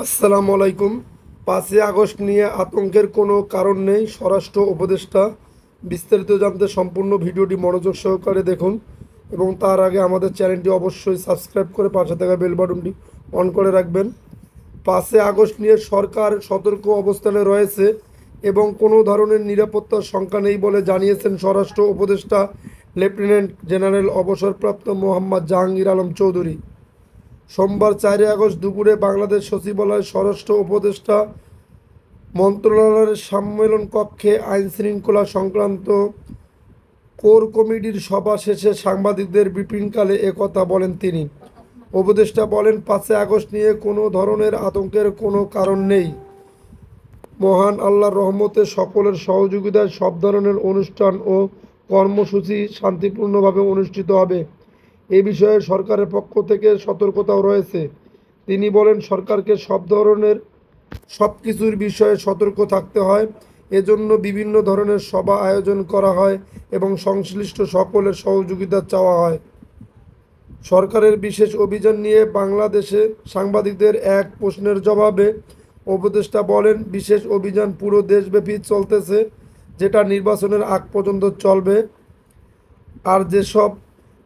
আসসালামু আলাইকুম। 5ই আগস্ট নিয়ে আতঙ্কের কোনো কারণ নেই, স্বরাষ্ট্র উপদেষ্টা। বিস্তারিত জানতে সম্পূর্ণ ভিডিওটি মনোযোগ সহকারে দেখুন এবং তার আগে আমাদের চ্যানেলটি অবশ্যই সাবস্ক্রাইব করে পাশে থাকা বেল বাটনটি অন করে রাখবেন। 5ই আগস্ট নিয়ে সরকার সতর্ক অবস্থানে রয়েছে এবং কোনো ধরনের নিরাপত্তার শঙ্কা নেই বলে জানিয়েছেন স্বরাষ্ট্র উপদেষ্টা লেফটেন্যান্ট জেনারেল অবসরপ্রাপ্ত মোহাম্মদ জাহাঙ্গীর আলম চৌধুরী। সোমবার 4ই আগস্ট দুপুরে বাংলাদেশ সচিবালয় স্বরাষ্ট্র উপদেষ্টা মন্ত্রণালয়ের সম্মেলন কক্ষে আইন শৃঙ্খলা সংক্রান্ত কোর কমিটির সভা শেষে সাংবাদিকদের ব্রিফিংকালে একথা বলেন তিনি। উপদেষ্টা বলেন, 5ই আগস্ট নিয়ে কোনো ধরনের আতঙ্কের কোনো কারণ নেই। মহান আল্লাহর রহমতে সকলের সহযোগিতায় সব ধরনের অনুষ্ঠান ও কর্মসূচি শান্তিপূর্ণভাবে অনুষ্ঠিত হবে। এ বিষয়ে সরকারের পক্ষ থেকে সতর্কতাও রয়েছে। তিনি বলেন, সরকারকে সব কিছুর বিষয়ে সতর্ক থাকতে হয়। এজন্য বিভিন্ন ধরনের সভা আয়োজন করা হয় এবং সংশ্লিষ্ট সকলের সহযোগিতা চাওয়া হয়। সরকারের বিশেষ অভিযান নিয়ে বাংলাদেশে সাংবাদিকদের এক প্রশ্নের জবাবে উপদেষ্টা বলেন, বিশেষ অভিযান পুরো দেশব্যাপী চলতেছে, যেটা নির্বাচনের আগ পর্যন্ত চলবে। আর যেসব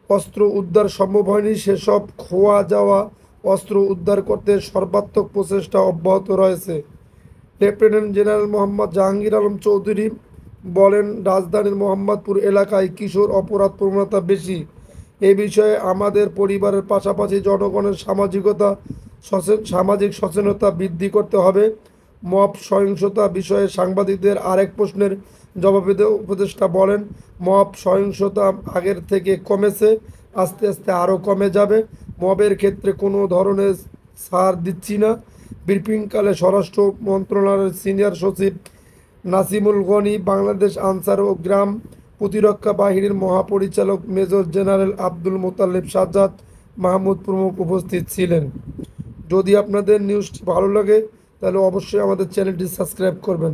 অস্ত্র উদ্ধার সম্ভব হয়নি সেসব খোয়া যাওয়া অস্ত্র উদ্ধার করতে সর্বাত্মক প্রচেষ্টা অব্যাহত রয়েছে। লেফটেন্যান্ট জেনারেল মোহাম্মদ জাহাঙ্গীর আলম চৌধুরী বলেন, রাজধানীর মোহাম্মদপুর এলাকায় কিশোর অপরাধ প্রবণতা বেশি। এ বিষয়ে আমাদের পরিবারের পাশাপাশি জনগণের সামাজিক সচেতনতা বৃদ্ধি করতে হবে। মব সহিংসতা বিষয়ে সাংবাদিকদের আরেক প্রশ্নের জবাবে উপদেষ্টা বলেন, মব সহিংসতা আগের থেকে কমেছে, আস্তে আস্তে আরও কমে যাবে। মবের ক্ষেত্রে কোনো ধরনের ছাড় দিচ্ছি না। ব্রিফিংকালে স্বরাষ্ট্র মন্ত্রণালয়ের সিনিয়র সচিব নাসিমুল গনি, বাংলাদেশ আনসার ও গ্রাম প্রতিরক্ষা বাহিনীর মহাপরিচালক মেজর জেনারেল আব্দুল মোতালেব সাজ্জাদ মাহমুদ প্রমুখ উপস্থিত ছিলেন। যদি আপনাদের নিউজটি ভালো লাগে তাহলে অবশ্যই আমাদের চ্যানেলটি সাবস্ক্রাইব করবেন।